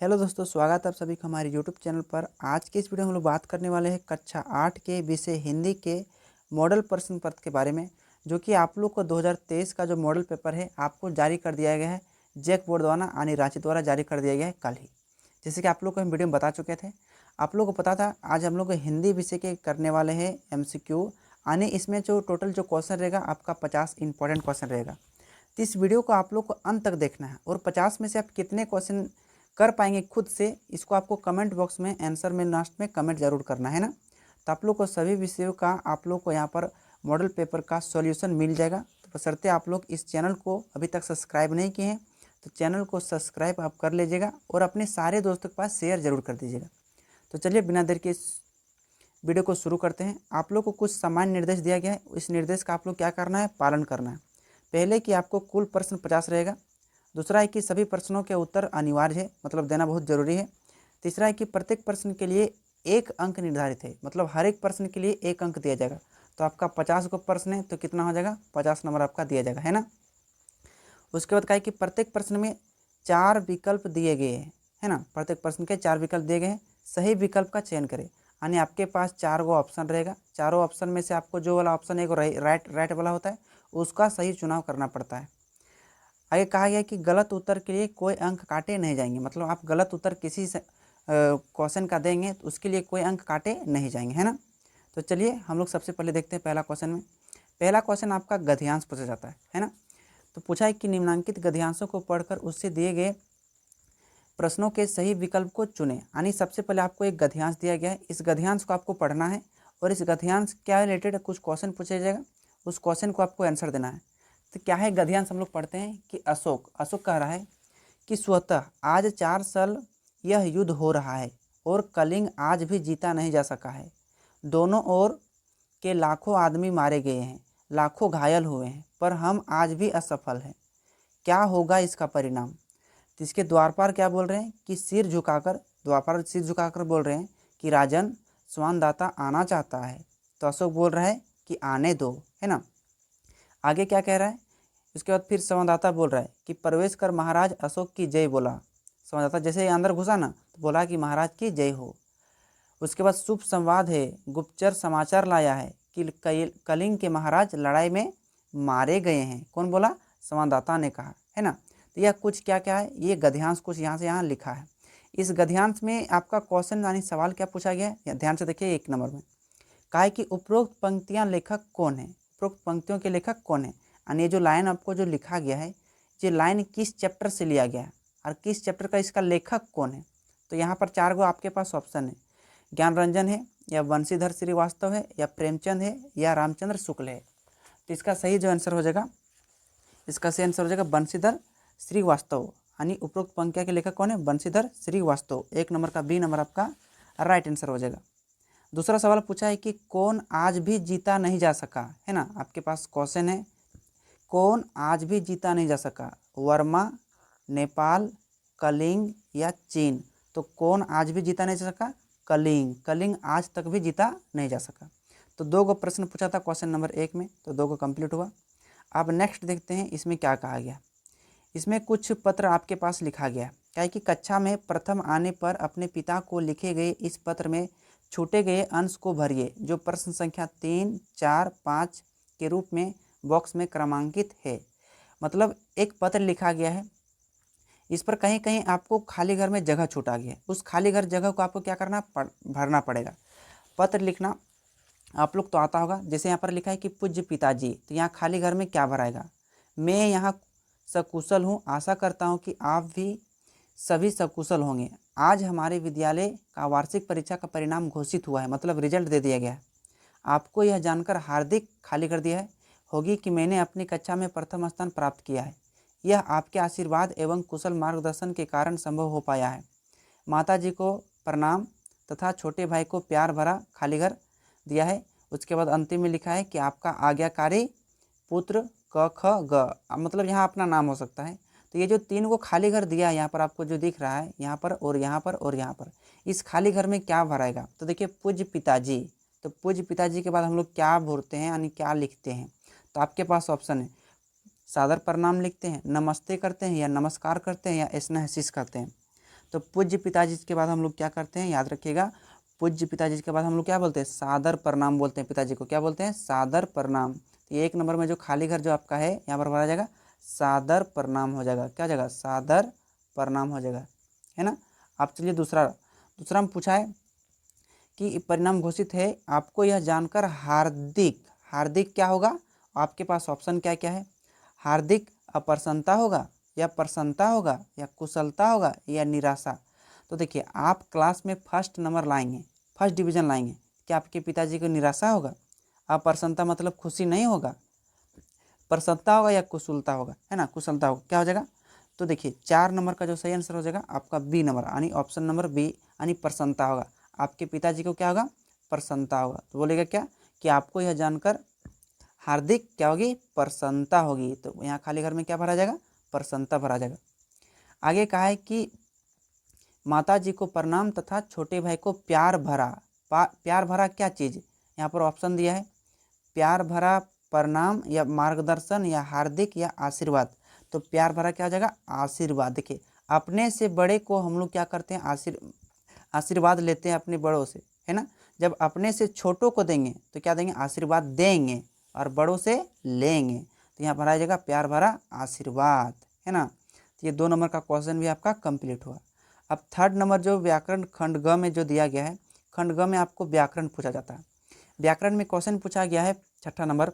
Hello दोस्तों, स्वागत है आप सभी का हमारे यूट्यूब चैनल पर। आज के इस वीडियो में हम लोग बात करने वाले हैं कक्षा 8 के विषय हिंदी के मॉडल प्रश्न पत्र के बारे में, जो कि आप लोग को 2023 का जो मॉडल पेपर है आपको जारी कर दिया गया है। जैक बोर्ड द्वारा यानी रांची द्वारा जारी कर दिया गया है कल ही। जैसे कि आप लोग को हम वीडियो में बता चुके थे, आप लोग को पता था आज हम लोग हिंदी विषय के करने वाले हैं MCQ। यानी इसमें जो टोटल जो क्वेश्चन रहेगा आपका 50 इंपॉर्टेंट क्वेश्चन रहेगा। तो इस वीडियो को आप लोग को अंत तक देखना है और 50 में से आप कितने क्वेश्चन कर पाएंगे खुद से, इसको आपको कमेंट बॉक्स में आंसर में लास्ट में कमेंट जरूर करना है ना। तो आप लोग को सभी विषयों का आप लोग को यहाँ पर मॉडल पेपर का सॉल्यूशन मिल जाएगा। तो बशर्ते आप लोग इस चैनल को अभी तक सब्सक्राइब नहीं किए हैं तो चैनल को सब्सक्राइब आप कर लीजिएगा और अपने सारे दोस्तों के पास शेयर जरूर कर दीजिएगा। तो चलिए बिना देर के इस वीडियो को शुरू करते हैं। आप लोग को कुछ सामान्य निर्देश दिया गया है, इस निर्देश का आप लोग क्या करना है, पालन करना है। पहले कि आपको कुल प्रश्न 50 रहेगा। दूसरा है कि सभी प्रश्नों के उत्तर अनिवार्य है, मतलब देना बहुत जरूरी है। तीसरा है कि प्रत्येक प्रश्न के लिए 1 अंक निर्धारित है, मतलब हर एक प्रश्न के लिए 1 अंक दिया जाएगा। तो आपका 50 को प्रश्न है तो कितना हो जाएगा, 50 नंबर आपका दिया जाएगा, है ना। उसके बाद कहा है कि प्रत्येक प्रश्न में 4 विकल्प दिए गए हैं, है ना। प्रत्येक प्रश्न के 4 विकल्प दिए गए हैं, सही विकल्प का चयन करें। यानी आपके पास 4 गो ऑप्शन रहेगा, चारों ऑप्शन में से आपको जो वाला ऑप्शन एक राइट वाला होता है उसका सही चुनाव करना पड़ता है। आगे कहा गया कि गलत उत्तर के लिए कोई अंक काटे नहीं जाएंगे, मतलब आप गलत उत्तर किसी से क्वेश्चन का देंगे तो उसके लिए कोई अंक काटे नहीं जाएंगे, है ना। तो चलिए हम लोग सबसे पहले देखते हैं पहला क्वेश्चन में। पहला क्वेश्चन आपका गद्यांश पूछा जाता है ना। तो पूछा है कि निम्नांकित गद्यांशों को पढ़कर उससे दिए गए प्रश्नों के सही विकल्प को चुनें। यानी सबसे पहले आपको एक गद्यांश दिया गया है, इस गद्यांश को आपको पढ़ना है और इस गद्यांश क्या रिलेटेड कुछ क्वेश्चन पूछा जाएगा, उस क्वेश्चन को आपको आंसर देना है। तो क्या है गद्यांश, हम लोग पढ़ते हैं कि अशोक कह रहा है कि स्वतः आज 4 साल यह युद्ध हो रहा है और कलिंग आज भी जीता नहीं जा सका है। दोनों ओर के लाखों आदमी मारे गए हैं, लाखों घायल हुए हैं, पर हम आज भी असफल हैं। क्या होगा इसका परिणाम। तो इसके द्वारपाल क्या बोल रहे हैं कि द्वारपाल सिर झुकाकर बोल रहे हैं कि राजन स्वानदाता आना चाहता है। तो अशोक बोल रहा है कि आने दो, है ना। आगे क्या कह रहा है, उसके बाद फिर संवाददाता बोल रहा है कि प्रवेश कर महाराज अशोक की जय बोला। संवाददाता जैसे ही अंदर घुसा ना तो बोला कि महाराज की जय हो। उसके बाद शुभ संवाद है, गुप्तचर समाचार लाया है कि कलिंग के महाराज लड़ाई में मारे गए हैं। कौन बोला, संवाददाता ने कहा, है ना। तो यह कुछ क्या क्या है, ये गद्यांश कुछ यहाँ से यहाँ लिखा है। इस गद्यांश में आपका क्वेश्चन यानी सवाल क्या पूछा गया है, ध्यान से देखिए। 1 नंबर में कहा है कि उपरोक्त पंक्तियाँ लेखक कौन है, उपरोक्त पंक्तियों के लेखक कौन है। यानी ये जो लाइन आपको जो लिखा गया है, ये लाइन किस चैप्टर से लिया गया है और किस चैप्टर का इसका लेखक कौन है। तो यहाँ पर 4 गो आपके पास ऑप्शन है, ज्ञान रंजन है या बंशीधर श्रीवास्तव है या प्रेमचंद है या रामचंद्र शुक्ल है। तो इसका सही जो आंसर हो जाएगा, इसका सही आंसर हो जाएगा बंशीधर श्रीवास्तव। यानी उपरोक्त पंक्तियाँ के लेखक कौन है, बंशीधर श्रीवास्तव। 1 नंबर का बी नंबर आपका राइट आंसर हो जाएगा। दूसरा सवाल पूछा है कि कौन आज भी जीता नहीं जा सका, है ना। आपके पास क्वेश्चन है कौन आज भी जीता नहीं जा सका, वर्मा, नेपाल, कलिंग या चीन। तो कौन आज भी जीता नहीं जा सका, कलिंग आज तक भी जीता नहीं जा सका। तो 2 गो प्रश्न पूछा था क्वेश्चन नंबर 1 में, तो 2 गो कंप्लीट हुआ। अब नेक्स्ट देखते हैं इसमें क्या कहा गया। इसमें कुछ पत्र आपके पास लिखा गया, क्या है कि कक्षा में प्रथम आने पर अपने पिता को लिखे गए इस पत्र में छूटे गए अंश को भरिए, जो प्रश्न संख्या 3, 4, 5 के रूप में बॉक्स में क्रमांकित है। मतलब एक पत्र लिखा गया है, इस पर कहीं कहीं आपको खाली घर में जगह छूटा गया है, उस खाली घर जगह को आपको क्या करना भरना पड़ेगा। पत्र लिखना आप लोग तो आता होगा, जैसे यहाँ पर लिखा है कि पूज्य पिताजी, तो यहाँ खाली घर में क्या भराएगा, मैं यहाँ सकुशल हूँ, आशा करता हूँ कि आप भी सभी सकुशल होंगे। आज हमारे विद्यालय का वार्षिक परीक्षा का परिणाम घोषित हुआ है, मतलब रिजल्ट दे दिया गया है। आपको यह जानकर हार्दिक खाली कर दिया है होगी कि मैंने अपनी कक्षा में प्रथम स्थान प्राप्त किया है। यह आपके आशीर्वाद एवं कुशल मार्गदर्शन के कारण संभव हो पाया है। माता जी को प्रणाम तथा छोटे भाई को प्यार भरा खाली घर दिया है। उसके बाद अंतिम में लिखा है कि आपका आज्ञाकारी पुत्र क ख ग, मतलब यहाँ अपना नाम हो सकता है। तो ये जो 3 को खाली घर दिया है यहाँ पर आपको जो दिख रहा है, यहाँ पर और यहाँ पर और यहाँ पर, इस खाली घर में क्या भराएगा। तो देखिए पूज्य पिताजी, तो पूज्य पिताजी के बाद हम लोग क्या भरते हैं यानी क्या लिखते हैं। तो आपके पास ऑप्शन है सादर प्रणाम लिखते हैं, नमस्ते करते हैं या नमस्कार करते हैं या स्नेहशीष करते हैं। तो पूज्य पिताजी के बाद हम लोग क्या करते हैं, याद रखिएगा, पूज्य पिताजी के बाद हम लोग क्या बोलते हैं, सादर प्रणाम बोलते हैं। पिताजी को क्या बोलते हैं, सादर प्रणाम। तो 1 नंबर में जो खाली घर जो आपका है यहाँ पर भरा जाएगा सादर प्रणाम हो जाएगा। क्या हो जाएगा, सादर प्रणाम हो जाएगा, है ना। अब चलिए दूसरा में पूछा है कि परिणाम घोषित है, आपको यह जानकर हार्दिक क्या होगा, आपके पास ऑप्शन क्या क्या है, हार्दिक अप्रसन्नता होगा या प्रसन्नता होगा या कुशलता होगा या निराशा। तो देखिए आप क्लास में फर्स्ट नंबर लाएंगे, फर्स्ट डिवीज़न लाएंगे, क्या आपके पिताजी को निराशा होगा, अप्रसन्नता मतलब खुशी नहीं होगा, प्रसन्नता होगा या कुशलता होगा, है ना, कुशलता होगा, क्या हो जाएगा। तो देखिए 4 नंबर का जो सही आंसर हो जाएगा आपका बी नंबर, यानी ऑप्शन नंबर बी, यानी प्रसन्नता होगा। आपके पिताजी को क्या होगा, प्रसन्नता होगा। तो बोलेगा क्या कि आपको यह जानकर हार्दिक क्या होगी, प्रसन्नता होगी। तो यहाँ खाली घर में क्या भरा जाएगा, प्रसन्नता भरा जाएगा। आगे कहा है कि माता जी को प्रणाम तथा छोटे भाई को प्यार भरा क्या चीज़, यहाँ पर ऑप्शन दिया है, प्यार भरा प्रणाम या मार्गदर्शन या हार्दिक या आशीर्वाद। तो प्यार भरा क्या हो जाएगा, आशीर्वाद। देखिए अपने से बड़े को हम लोग क्या करते हैं, आशीर्वाद लेते हैं अपने बड़ों से, है ना। जब अपने से छोटों को देंगे तो क्या देंगे, आशीर्वाद देंगे, और बड़ों से लेंगे। तो यहाँ भरा जाएगा प्यार भरा आशीर्वाद, है ना। तो ये 2 नंबर का क्वेश्चन भी आपका कंप्लीट हुआ। अब 3rd नंबर जो व्याकरण खंड ग में जो दिया गया है, खंड ग में आपको व्याकरण पूछा जाता है। व्याकरण में क्वेश्चन पूछा गया है 6ठा नंबर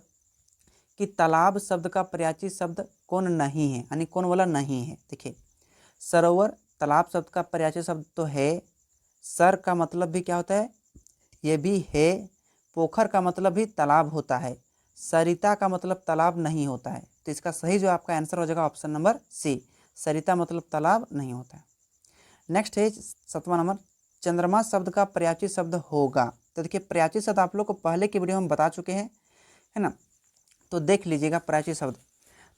कि तालाब शब्द का पर्यायवाची शब्द कौन नहीं है, यानी कौन वाला नहीं है। देखिए सरोवर, तालाब शब्द का पर्यायवाची शब्द तो है, सर का मतलब भी क्या होता है, ये भी है, पोखर का मतलब भी तालाब होता है, सरिता का मतलब तालाब नहीं होता है। तो इसका सही जो आपका आंसर हो जाएगा ऑप्शन नंबर सी, सरिता मतलब तालाब नहीं होता है। नेक्स्ट है 7वां नंबर, चंद्रमा शब्द का पर्यायवाची शब्द होगा। तो देखिए पर्यायवाची शब्द आप लोग को पहले की वीडियो में बता चुके हैं, है ना, तो देख लीजिएगा पर्यायवाची शब्द।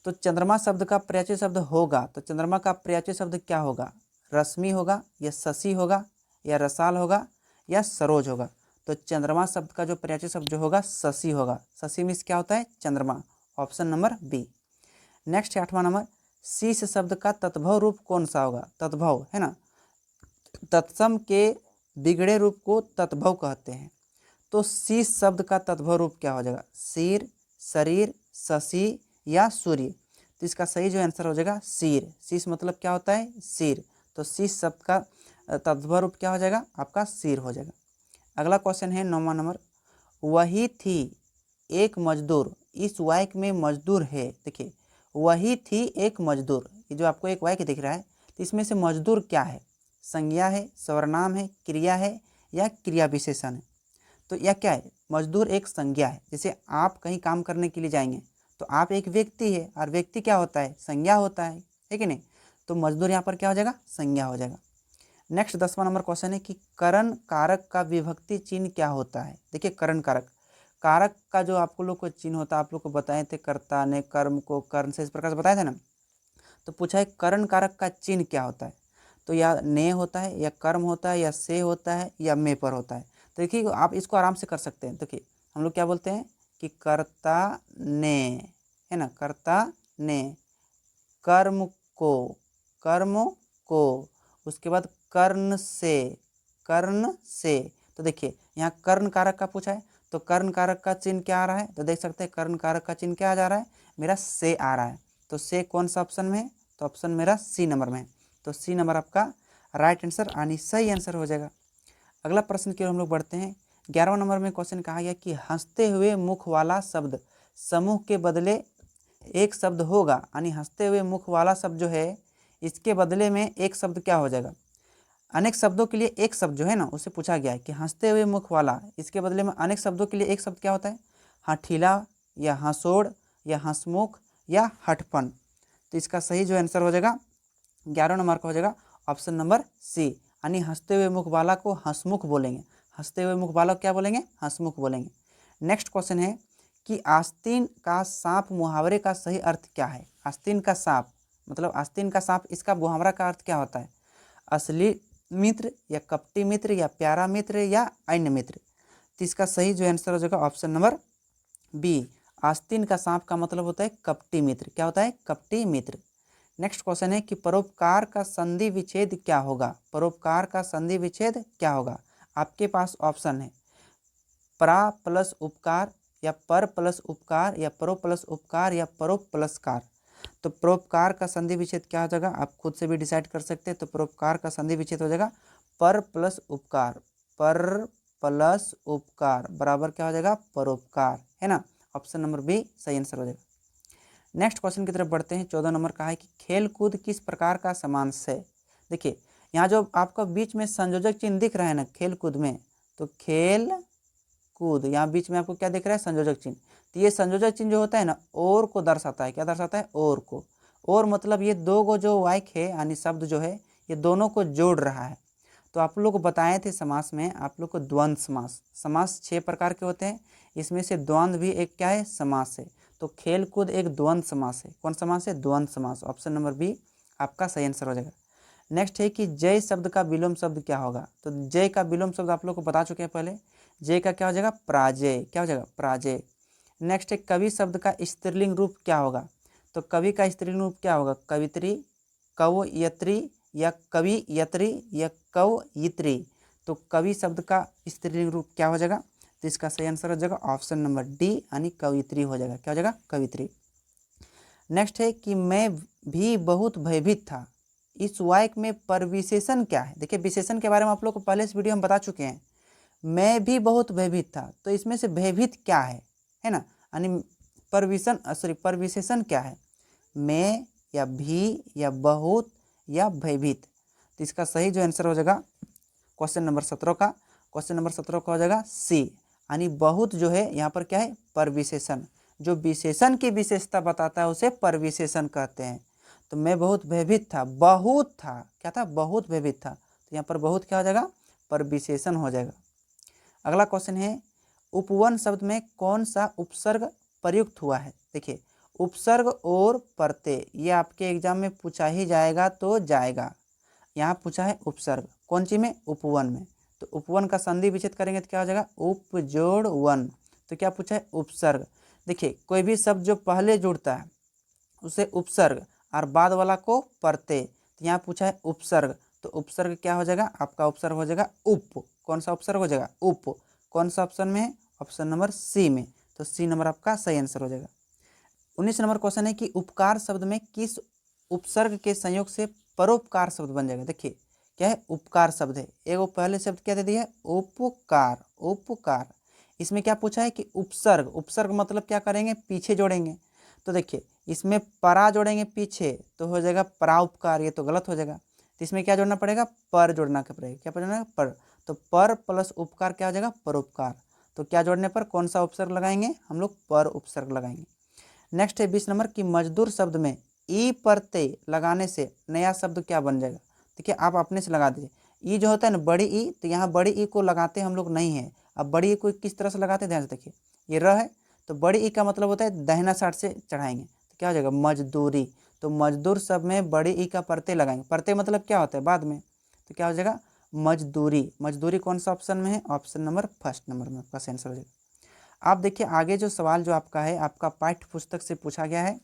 तो चंद्रमा शब्द का पर्यायवाची शब्द होगा, तो चंद्रमा का पर्यायवाची शब्द क्या होगा, रश्मि होगा या शशि होगा या रसाल होगा या सरोज होगा। तो चंद्रमा शब्द का जो पर्यायवाची शब्द जो होगा शशि होगा। शशि मीन्स क्या होता है, चंद्रमा, ऑप्शन नंबर बी। नेक्स्ट 8वां नंबर, शीश शब्द का तद्भव रूप कौन सा होगा, तद्भव, है ना, तत्सम के बिगड़े रूप को तद्भव कहते हैं। तो शीश शब्द का तद्भव रूप क्या हो जाएगा, सिर, शरीर, शशि या सूर्य। तो इसका सही जो आंसर हो जाएगा सिर, शीश मतलब क्या होता है, सिर। तो शीश शब्द का तद्भव रूप क्या हो जाएगा, आपका सिर हो जाएगा। अगला क्वेश्चन है 9वां नंबर, वही थी एक मजदूर, इस वाक्य में मजदूर है। देखिए वही थी एक मजदूर, ये जो आपको एक वाक्य दिख रहा है, तो इसमें से मजदूर क्या है, संज्ञा है, सर्वनाम है, क्रिया है या क्रिया विशेषण है। तो यह क्या है, मजदूर एक संज्ञा है। जैसे आप कहीं काम करने के लिए जाएंगे तो आप एक व्यक्ति है, और व्यक्ति क्या होता है, संज्ञा होता है कि नहीं। तो मजदूर यहाँ पर क्या हो जाएगा, संज्ञा हो जाएगा। नेक्स्ट 10वां नंबर क्वेश्चन है कि करण कारक का विभक्ति चिन्ह क्या होता है। देखिए करण कारक, कारक का जो आपको लोग को चिन्ह होता है, आप लोग को बताए थे, कर्ता ने कर्म को कर्ण से इस प्रकार से बताया था ना। तो पूछा है करण कारक का चिन्ह क्या होता है। तो या ने होता है या कर्म होता है या से होता है या मे पर होता है। तो देखिए आप इसको आराम से कर सकते हैं। देखिए हम लोग क्या बोलते हैं कि कर्ता ने, है ना, कर्ता ने, कर्म को, कर्म को, उसके बाद कर्ण से। तो देखिए यहाँ कर्ण कारक का पूछा है, तो कर्ण कारक का चिन्ह क्या आ रहा है, तो देख सकते हैं कर्ण कारक का चिन्ह क्या जा रहा है, मेरा से आ रहा है। तो से कौन सा ऑप्शन में है, तो ऑप्शन मेरा सी नंबर में है। तो सी नंबर आपका राइट आंसर यानी सही आंसर हो जाएगा। अगला प्रश्न की ओर हम लोग बढ़ते हैं। 11वां नंबर में क्वेश्चन कहा गया कि हंसते हुए मुख वाला शब्द समूह के बदले एक शब्द होगा, यानी हंसते हुए मुख वाला शब्द जो है इसके बदले में एक शब्द क्या हो जाएगा। अनेक शब्दों के लिए एक शब्द जो है ना उसे पूछा गया है कि हंसते हुए मुख वाला, इसके बदले में अनेक शब्दों के लिए एक शब्द क्या होता है, हठीला या हंसोड़ या हंसमुख या हठपन। तो इसका सही जो आंसर हो जाएगा 11 नंबर का हो जाएगा ऑप्शन नंबर सी, यानी हंसते हुए मुख वाला को हंसमुख बोलेंगे। हंसते हुए मुख वाला क्या बोलेंगे, हंसमुख बोलेंगे। नेक्स्ट क्वेश्चन है कि आस्तीन का सांप मुहावरे का सही अर्थ क्या है। आस्तीन का सांप मतलब आस्तीन का सांप, इसका मुहावरा का अर्थ क्या होता है, असली मित्र या कपटी मित्र या प्यारा मित्र या अन्य मित्र। तो इसका सही जो आंसर हो जाएगा ऑप्शन नंबर बी, आस्तीन का सांप का मतलब होता है कपटी मित्र। क्या होता है, कपटी मित्र। नेक्स्ट क्वेश्चन है कि परोपकार का संधि विच्छेद क्या होगा। परोपकार का संधि विच्छेद क्या होगा। आपके पास ऑप्शन है परा प्लस उपकार, या पर प्लस उपकार, या परो प्लस उपकार, या परो प्लस कार। तो परोपकार का संधि विच्छेद क्या हो जाएगा, आप खुद से भी डिसाइड कर सकते हैं। तो परोपकार का संधि विच्छेद हो जाएगा पर प्लस उपकार, पर प्लस उपकार बराबर क्या हो जाएगा, परोपकार, है ना। ऑप्शन नंबर बी सही आंसर हो जाएगा। नेक्स्ट क्वेश्चन की तरफ बढ़ते हैं। 14 नंबर का है कि खेल कूद किस प्रकार का समास है। देखिए यहाँ जो आपको बीच में संयोजक चिन्ह दिख रहा है ना खेल कूद में, तो खेल कूद यहाँ बीच में आपको क्या दिख रहा है, संयोजक चिन्ह। तो ये संयोजक चिन्ह जो होता है ना और को दर्शाता है। क्या दर्शाता है, और को। और मतलब ये दो को जो वाक्य है यानी शब्द जो है ये दोनों को जोड़ रहा है। तो आप लोग को बताए थे समास में आप लोग को द्वंद्व समास। समास 6 प्रकार के होते हैं, इसमें से द्वंद्व भी एक क्या है, समास है। तो खेल कूद एक द्वंद्व समास है। कौन समास है, द्वंद्व समास। ऑप्शन नंबर बी आपका सही आंसर हो जाएगा। नेक्स्ट है कि जय शब्द का विलोम शब्द क्या होगा। तो जय का विलोम शब्द आप लोग को बता चुके हैं पहले। जय का क्या हो जाएगा, पराजय। क्या हो जाएगा, पराजय। नेक्स्ट है कवि शब्द का स्त्रीलिंग रूप क्या होगा। तो कवि का स्त्रीलिंग रूप क्या होगा, कवित्री, कवयत्री, या कवियत्री, या कवयित्री। तो कवि शब्द का स्त्रीलिंग रूप क्या हो जाएगा, तो इसका सही आंसर हो जाएगा ऑप्शन नंबर डी यानी कवियत्री हो जाएगा। क्या हो जाएगा, कवियत्री। नेक्स्ट है कि मैं भी बहुत भयभीत था। इस वाक्य में परविशेषण क्या है। देखिए विशेषण के बारे में आप लोग को पहले इस वीडियो में बता चुके हैं। मैं भी बहुत भयभीत था, तो इसमें से भयभीत क्या है ना, यानी परविशेषण क्या है, मैं या भी या बहुत या भयभीत। तो इसका सही जो आंसर हो जाएगा क्वेश्चन नंबर 17 का, क्वेश्चन नंबर 17 का हो जाएगा सी, यानी बहुत जो है यहाँ पर क्या है, परविशेषण। जो विशेषण की विशेषता बताता है उसे परविशेषण कहते हैं। तो मैं बहुत भयभीत था, बहुत था, क्या था, बहुत भयभीत था। तो यहाँ पर बहुत क्या हो जाएगा, परविशेषण हो जाएगा। अगला क्वेश्चन है उपवन शब्द में कौन सा उपसर्ग प्रयुक्त हुआ है। देखिए उपसर्ग और प्रत्यय ये आपके एग्जाम में पूछा ही जाएगा तो जाएगा। यहाँ पूछा है उपसर्ग, कौन सी में, उपवन में। तो उपवन का संधि विच्छेद करेंगे तो क्या हो जाएगा, उप जोड़ वन। तो क्या पूछा है, उपसर्ग। देखिए कोई भी शब्द जो पहले जुड़ता है उसे उपसर्ग और बाद वाला को प्रत्यय। तो यहाँ पूछा है उपसर्ग, तो उपसर्ग क्या हो जाएगा, आपका उपसर्ग हो जाएगा उप। कौन सा उपसर्ग हो जाएगा, उप। कौन सा ऑप्शन में है, ऑप्शन नंबर सी में। तो सी नंबर आपका सही आंसर हो जाएगा। 19 नंबर क्वेश्चन है कि उपकार शब्द में किस उपसर्ग के संयोग से परोपकार शब्द बन जाएगा। देखिए क्या है, उपकार शब्द है, एक पहले शब्द क्या दे दिया है, उपकार, उपकार। इसमें क्या पूछा है कि उपसर्ग, उपसर्ग मतलब क्या करेंगे, पीछे जोड़ेंगे। तो देखिए इसमें परा जोड़ेंगे पीछे तो हो जाएगा पराउपकार, ये तो गलत हो जाएगा। तो इसमें क्या जोड़ना पड़ेगा, पर जोड़ना पड़ेगा। क्या जोड़ना, पर। तो पर प्लस उपकार क्या हो जाएगा, परोपकार। तो क्या जोड़ने पर कौन सा उपसर्ग लगाएंगे, हम लोग पर उपसर्ग लगाएंगे। नेक्स्ट है 20 नंबर की मजदूर शब्द में ई प्रत्यय लगाने से नया शब्द क्या बन जाएगा। देखिए आप अपने से लगा दीजिए। ई जो होता है ना बड़ी ई, तो यहाँ बड़ी ई को लगाते हम लोग नहीं है। अब बड़ी ई को किस तरह से लगाते हैं, ध्यान से देखिए। ये र है तो बड़ी ई का मतलब होता है दाहिना साइड से चढ़ाएंगे तो क्या हो जाएगा, मजदूरी। तो मजदूर शब्द में बड़ी ई का प्रत्यय लगाएंगे। प्रत्यय मतलब क्या होता है, बाद में। तो क्या हो जाएगा, मजदूरी। मजदूरी कौन सा ऑप्शन में है, ऑप्शन नंबर फर्स्ट नंबर में आपका आंसर हो जाएगा। आप देखिए आगे जो सवाल जो आपका है, आपका पाठ्य पुस्तक से पूछा गया है,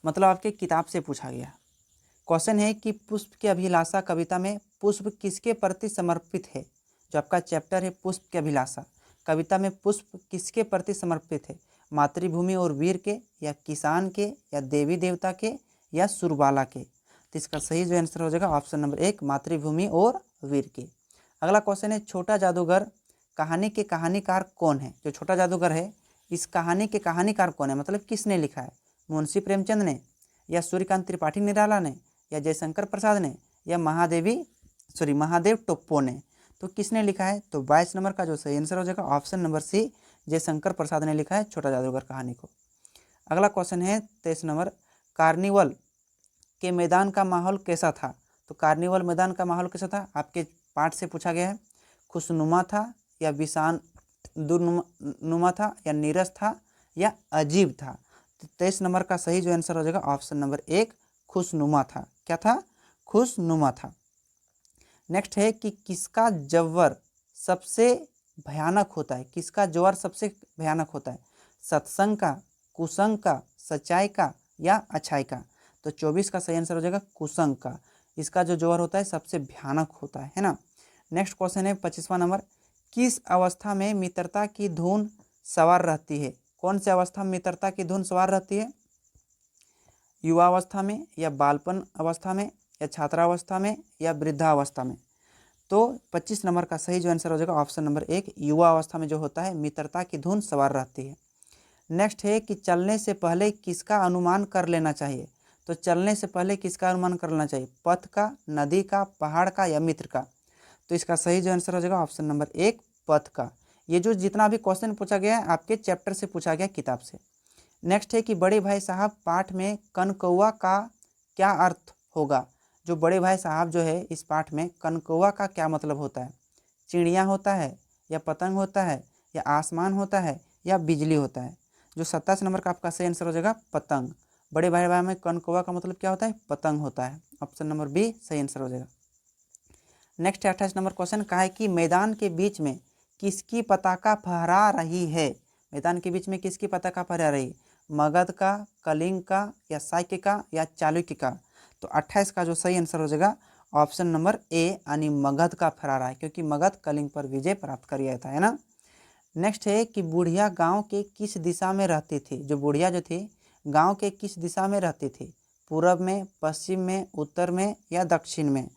मतलब आपके किताब से पूछा गया। क्वेश्चन है कि पुष्प की अभिलाषा कविता में पुष्प किसके प्रति समर्पित है। जो आपका चैप्टर है पुष्प की अभिलाषा, कविता में पुष्प किसके प्रति समर्पित है, मातृभूमि और वीर के, या किसान के, या देवी देवता के, या सुरबाला के। तो इसका सही जो आंसर हो जाएगा ऑप्शन नंबर 1 मातृभूमि और वीर के। अगला क्वेश्चन है छोटा जादूगर कहानी के कहानीकार कौन है। जो छोटा जादूगर है इस कहानी के कहानीकार कौन है, मतलब किसने लिखा है, मुंशी प्रेमचंद ने, या सूर्यकांत त्रिपाठी निराला ने, या जयशंकर प्रसाद ने, या महादेव टोप्पो ने। तो किसने लिखा है, तो 22 नंबर का जो सही आंसर हो जाएगा option number C Jaishankar Prasad ने लिखा है छोटा जादूगर कहानी को। अगला क्वेश्चन है 23 नंबर, कार्निवल के मैदान का माहौल कैसा था। तो कार्निवल मैदान का माहौल कैसा था, आपके पाठ से पूछा गया है। खुशनुमा था, या विशान दुर्नुमा था, या नीरस था, या अजीब था। तो 23 नंबर का सही जो आंसर हो जाएगा ऑप्शन नंबर 1 खुशनुमा था। क्या था, खुशनुमा था। नेक्स्ट है कि किसका जव्वर सबसे भयानक होता है। किसका जव्वर सबसे भयानक होता है, सत्संग का, कुसंग का, सच्चाई का, या अच्छाई का। तो 24 का सही आंसर हो जाएगा कुसंग का। इसका जो जौहर होता है सबसे भयानक होता है ना। नेक्स्ट क्वेश्चन है 25वां नंबर, किस अवस्था में मित्रता की धुन सवार रहती है? कौन सी अवस्था में मित्रता की धुन सवार रहती है? युवावस्था में, या बालपन अवस्था में, या छात्रावस्था में, या वृद्धावस्था में? तो 25 नंबर का सही जो आंसर हो जाएगा ऑप्शन नंबर 1, युवा अवस्था में जो होता है मित्रता की धुन सवार रहती है। नेक्स्ट है कि चलने से पहले किसका अनुमान कर लेना चाहिए? तो चलने से पहले किसका अनुमान कर लेना चाहिए? पथ का, नदी का, पहाड़ का, या मित्र का? तो इसका सही जो आंसर हो जाएगा ऑप्शन नंबर 1, पथ का। ये जो जितना भी क्वेश्चन पूछा गया है आपके चैप्टर से पूछा गया, किताब से। नेक्स्ट है कि बड़े भाई साहब पाठ में कनकौआ का क्या अर्थ होगा? जो बड़े भाई साहब जो है इस पाठ में कनकौआ का क्या मतलब होता है? चिड़िया होता है, या पतंग होता है, या आसमान होता है, या बिजली होता है? जो 27 नंबर का आपका सही आंसर हो जाएगा पतंग। बड़े भाई भाई में कनकौआ का मतलब क्या होता है? पतंग होता है। ऑप्शन नंबर बी सही आंसर हो जाएगा। नेक्स्ट 28 नंबर क्वेश्चन का है कि मैदान के बीच में किसकी पताका फहरा रही है? मैदान के बीच में किसकी पताका फहरा रही है? मगध का, कलिंग का, या साक्य का, या चालुक्य का? तो 28 का जो सही आंसर हो जाएगा ऑप्शन नंबर ए, यानी मगध का फहरा रहा है, क्योंकि मगध कलिंग पर विजय प्राप्त कर गया था, है ना। नेक्स्ट है कि बुढ़िया गांव के किस दिशा में रहती थी? जो बुढ़िया जो थी गांव के किस दिशा में रहती थी? पूरब में, पश्चिम में, उत्तर में, या दक्षिण में?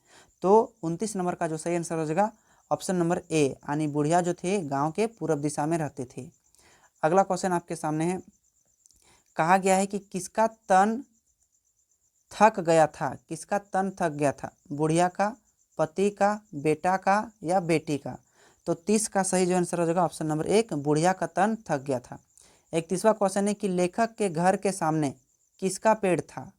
तो 29 नंबर का जो सही आंसर हो जाएगा ऑप्शन नंबर ए, यानी बुढ़िया जो थे गांव के पूरब दिशा में रहती थी। अगला क्वेश्चन आपके सामने है, कहा गया है कि किसका तन थक गया था? किसका तन थक गया था? बुढ़िया का, पति का, बेटा का, या बेटी का? तो 30 का सही जो आंसर हो जाएगा ऑप्शन नंबर 1, बुढ़िया का तन थक गया था। 31वां क्वेश्चन है कि लेखक के घर के सामने किसका पेड़ था?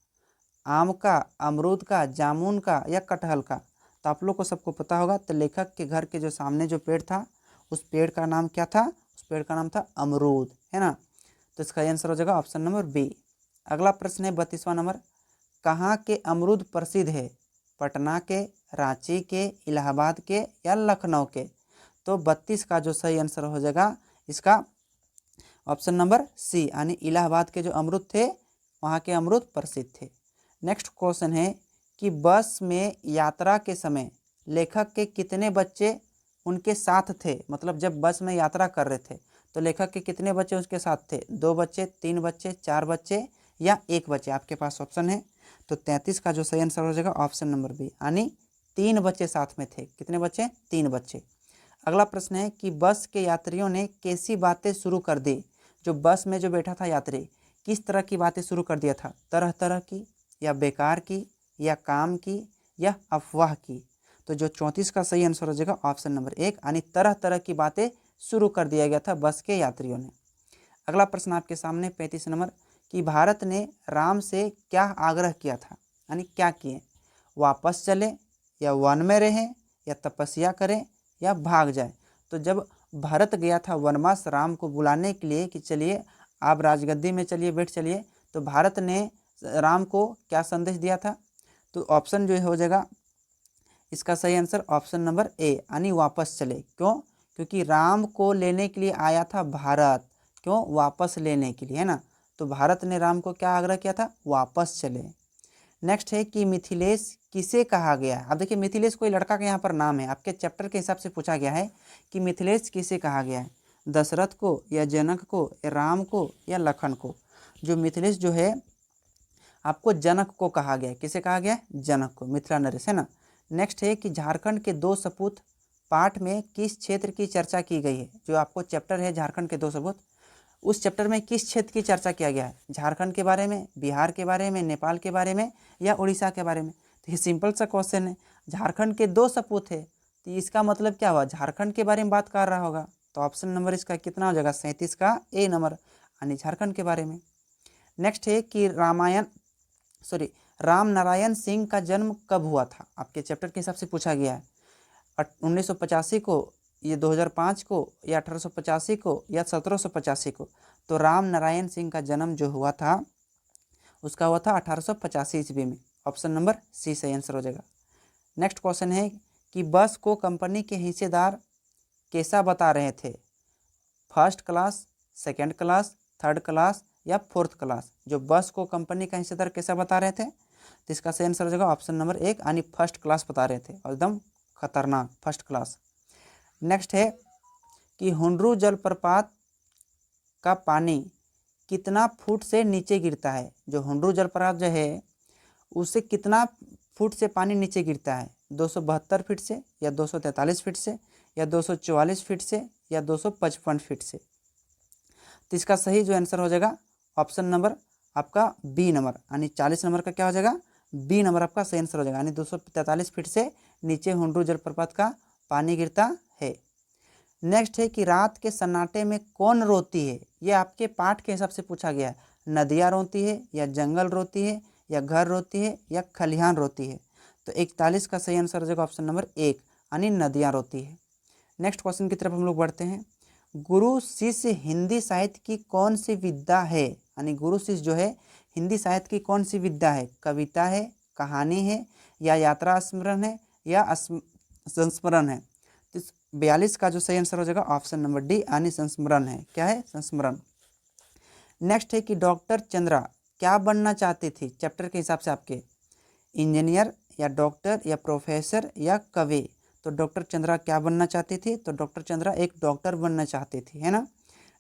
आम का, अमरूद का, जामुन का, या कटहल का? तो आप लोग को सबको पता होगा, तो लेखक के घर के जो सामने जो पेड़ था उस पेड़ का नाम क्या था? उस पेड़ का नाम था अमरूद, है ना। तो इसका आंसर हो जाएगा ऑप्शन नंबर बी। अगला प्रश्न है 32वां नंबर, कहाँ के अमरूद प्रसिद्ध है? पटना के, रांची के, इलाहाबाद के, या लखनऊ के? तो 32 का जो सही आंसर हो जाएगा इसका ऑप्शन नंबर सी, यानी इलाहाबाद के जो अमरूद थे वहाँ के अमरूद प्रसिद्ध थे। नेक्स्ट क्वेश्चन है कि बस में यात्रा के समय लेखक के कितने बच्चे उनके साथ थे? मतलब जब बस में यात्रा कर रहे थे तो लेखक के कितने बच्चे उसके साथ थे? 2 बच्चे, 3 बच्चे, 4 बच्चे, या 1 बच्चे? आपके पास ऑप्शन है। तो 33 का जो सही आंसर हो जाएगा ऑप्शन नंबर बी, यानी 3 बच्चे साथ में थे। कितने बच्चे? 3 बच्चे। अगला प्रश्न है कि बस के यात्रियों ने कैसी बातें शुरू कर दी? जो बस में जो बैठा था यात्री किस तरह की बातें शुरू कर दिया था? तरह तरह की, या बेकार की, या काम की, या अफवाह की? तो जो 34 का सही आंसर हो जाएगा ऑप्शन नंबर 1, यानी तरह तरह की बातें शुरू कर दिया गया था बस के यात्रियों ने। अगला प्रश्न आपके सामने 35 नंबर, कि भारत ने राम से क्या आग्रह किया था? यानी क्या किए? वापस चले, या वन में रहें, या तपस्या करें, या भाग जाए? तो जब भरत गया था वनवास राम को बुलाने के लिए कि चलिए आप राजगद्दी में चलिए, बैठ चलिए, तो भारत ने राम को क्या संदेश दिया था? तो ऑप्शन जो हो जाएगा इसका सही आंसर ऑप्शन नंबर ए, यानी वापस चले। क्यों? क्योंकि राम को लेने के लिए आया था भारत। क्यों? वापस लेने के लिए, है ना। तो भारत ने राम को क्या आग्रह किया था? वापस चले। नेक्स्ट है कि मिथिलेश किसे कहा गया है? अब देखिए मिथिलेश कोई लड़का का यहाँ पर नाम है, आपके चैप्टर के हिसाब से पूछा गया है कि मिथिलेश किसे कहा गया है? दशरथ को, या जनक को, या राम को, या लखन को? जो मिथिलेश जो है आपको जनक को कहा गया है। किसे कहा गया है? जनक को, मिथिला नरेश, है ना। नेक्स्ट है कि झारखंड के 2 सपूत पाठ में किस क्षेत्र की चर्चा की गई है? जो आपको चैप्टर है झारखंड के 2 सपूत, उस चैप्टर में किस क्षेत्र की चर्चा किया गया है? झारखंड के बारे में, बिहार के बारे में, नेपाल के बारे में, या उड़ीसा के बारे में? तो ये सिंपल सा क्वेश्चन है। झारखंड के 2 सपूत है तो इसका मतलब क्या हुआ? झारखंड के बारे में बात कर रहा होगा। तो ऑप्शन नंबर इसका कितना हो जाएगा? 37 का ए नंबर, यानी झारखंड के बारे में। नेक्स्ट है कि राम नारायण सिंह का जन्म कब हुआ था? आपके चैप्टर के हिसाब से पूछा गया है। 1985 को, ये 2005 को, या 1885 को, या 1785 को? तो राम नारायण सिंह का जन्म जो हुआ था उसका हुआ था 1885 ईस्वी में। ऑप्शन नंबर सी सही आंसर हो जाएगा। नेक्स्ट क्वेश्चन है कि बस को कंपनी के हिस्सेदार कैसा बता रहे थे? First class, second class, third class, या 4th क्लास। जो बस को कंपनी का हिस्सेदार कैसा बता रहे थे, तो इसका सही आंसर हो जाएगा ऑप्शन नंबर 1 यानी 1st क्लास बता रहे थे, और एकदम खतरनाक 1st क्लास। नेक्स्ट है कि हुंडरू जलप्रपात का पानी कितना फुट से नीचे गिरता है। जो हुंडरू जलप्रपात जो है उससे कितना फुट से पानी नीचे गिरता है, 272 फीट से या 243 फीट से या 244 फीट से या 255 फीट से। तो इसका सही जो आंसर हो जाएगा ऑप्शन नंबर आपका बी नंबर, यानी 40 नंबर का क्या हो जाएगा, बी नंबर आपका सही आंसर हो जाएगा, यानी 243 फीट से नीचे हुंडरू जलप्रपात का पानी गिरता है। नेक्स्ट है कि रात के सन्नाटे में कौन रोती है। ये आपके पाठ के हिसाब से पूछा गया है। नदियाँ रोती है या जंगल रोती है या घर रोती है या खलिहान रोती है। तो 41 का सही आंसर हो जाएगा ऑप्शन नंबर 1 यानी नदियाँ रोती है। नेक्स्ट क्वेश्चन की तरफ हम लोग बढ़ते हैं। गुरु शिष्य हिंदी साहित्य की कौन सी विद्या है, यानी गुरु शिष्य जो है हिंदी साहित्य की कौन सी विद्या है, कविता है, कहानी है या यात्रा स्मरण है या संस्मरण है। तो 42 का जो सही आंसर हो जाएगा ऑप्शन नंबर डी यानी संस्मरण है। क्या है, संस्मरण। नेक्स्ट है कि डॉक्टर चंद्रा क्या बनना चाहती थी चैप्टर के हिसाब से आपके, इंजीनियर या डॉक्टर या प्रोफेसर या कवि। तो डॉक्टर चंद्रा क्या बनना चाहती थी, तो डॉक्टर चंद्रा एक डॉक्टर बनना चाहती थी, है ना।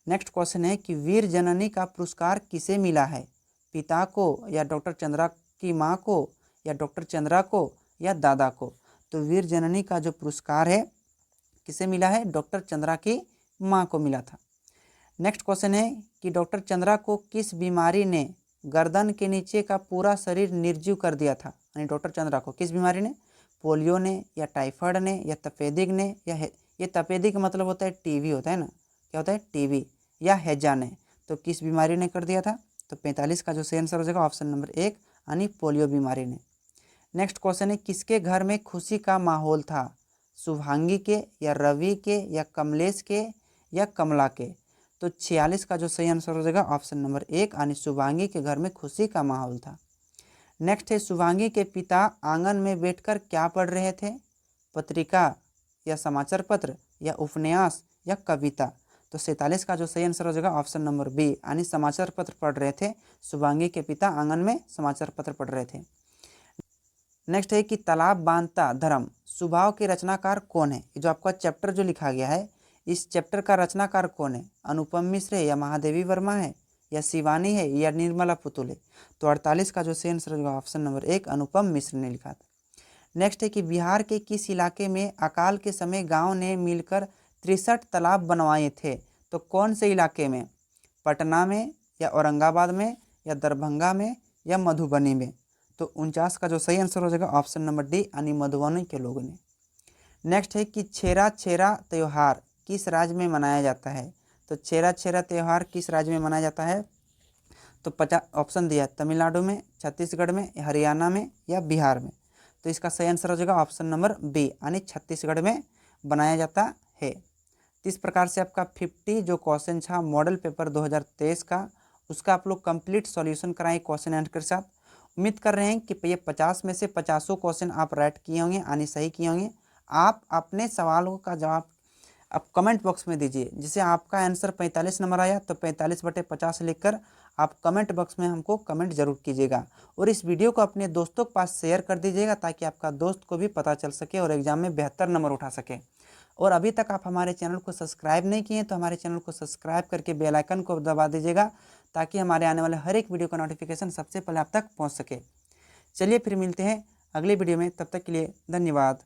नेक्स्ट क्वेश्चन है कि वीर जननी का पुरस्कार किसे मिला है, पिता को या डॉक्टर चंद्रा की माँ को या डॉक्टर चंद्रा को या दादा को। तो वीर जननी का जो पुरस्कार है किसे मिला है, डॉक्टर चंद्रा की माँ को मिला था। नेक्स्ट क्वेश्चन है कि डॉक्टर चंद्रा को किस बीमारी ने गर्दन के नीचे का पूरा शरीर निर्जीव कर दिया था, यानी डॉक्टर चंद्रा को किस बीमारी ने, पोलियो ने या टाइफाइड ने या तपेदिक ने या ये तपेदिक का मतलब होता है टीबी होता है ना, क्या होता है टीबी, या हैजा ने। तो किस बीमारी ने कर दिया था, तो 45 का जो सही आंसर हो जाएगा ऑप्शन नंबर 1 यानी पोलियो बीमारी ने। नेक्स्ट क्वेश्चन है किसके घर में खुशी का माहौल था, शुभांगी के या रवि के या कमलेश के या कमला के। तो 46 का जो सही आंसर हो जाएगा ऑप्शन नंबर 1 यानी शुभांगी के घर में खुशी का माहौल था। नेक्स्ट है शुभांगी के पिता आंगन में बैठकर क्या पढ़ रहे थे, पत्रिका या समाचार पत्र या उपन्यास या कविता। तो 47 का जो सही आंसर हो जाएगा ऑप्शन नंबर बी यानी समाचार पत्र पढ़ रहे थे। शुभांगी के पिता आंगन में समाचार पत्र पढ़ रहे थे। नेक्स्ट है कि तालाब बांधता धर्म स्वभाव के रचनाकार कौन है। जो आपका चैप्टर जो लिखा गया है इस चैप्टर का रचनाकार कौन है, अनुपम मिश्र है या महादेवी वर्मा है या शिवानी है या निर्मला पुतुल है। तो 48 का जो सही आंसर होगा ऑप्शन नंबर 1 अनुपम मिश्र ने लिखा था। नेक्स्ट है कि बिहार के किस इलाके में अकाल के समय गांव ने मिलकर 63 तालाब बनवाए थे। तो कौन से इलाके में, पटना में या औरंगाबाद में या दरभंगा में या मधुबनी में। तो 49 का जो सही आंसर हो जाएगा ऑप्शन नंबर डी यानी मधुबनी के लोगों ने। नेक्स्ट है कि छेरा छेरा त्यौहार किस राज्य में मनाया जाता है। तो छेरा छेरा त्यौहार किस राज्य में मनाया जाता है, तो 50 ऑप्शन दिया है, तमिलनाडु में, छत्तीसगढ़ में, हरियाणा में या बिहार में। तो इसका सही आंसर हो जाएगा ऑप्शन नंबर बी यानी छत्तीसगढ़ में बनाया जाता है। तो इस प्रकार से आपका 50 जो क्वेश्चन था मॉडल पेपर 2023 का उसका आप लोग कंप्लीट सॉल्यूशन कराएं क्वेश्चन आंसर के साथ। उम्मीद कर रहे हैं कि ये 50 में से 50 क्वेश्चन आप राइट किए होंगे यानी सही किए होंगे। आप अपने सवालों का जवाब आप कमेंट बॉक्स में दीजिए। जैसे आपका आंसर 45 नंबर आया तो 45/50 लिखकर आप कमेंट बॉक्स में हमको कमेंट जरूर कीजिएगा और इस वीडियो को अपने दोस्तों के पास शेयर कर दीजिएगा ताकि आपका दोस्त को भी पता चल सके और एग्जाम में बेहतर नंबर उठा सके। और अभी तक आप हमारे चैनल को सब्सक्राइब नहीं किए तो हमारे चैनल को सब्सक्राइब करके बेल आइकन को दबा दीजिएगा ताकि हमारे आने वाले हर एक वीडियो का नोटिफिकेशन सबसे पहले आप तक पहुँच सके। चलिए फिर मिलते हैं अगले वीडियो में, तब तक के लिए धन्यवाद।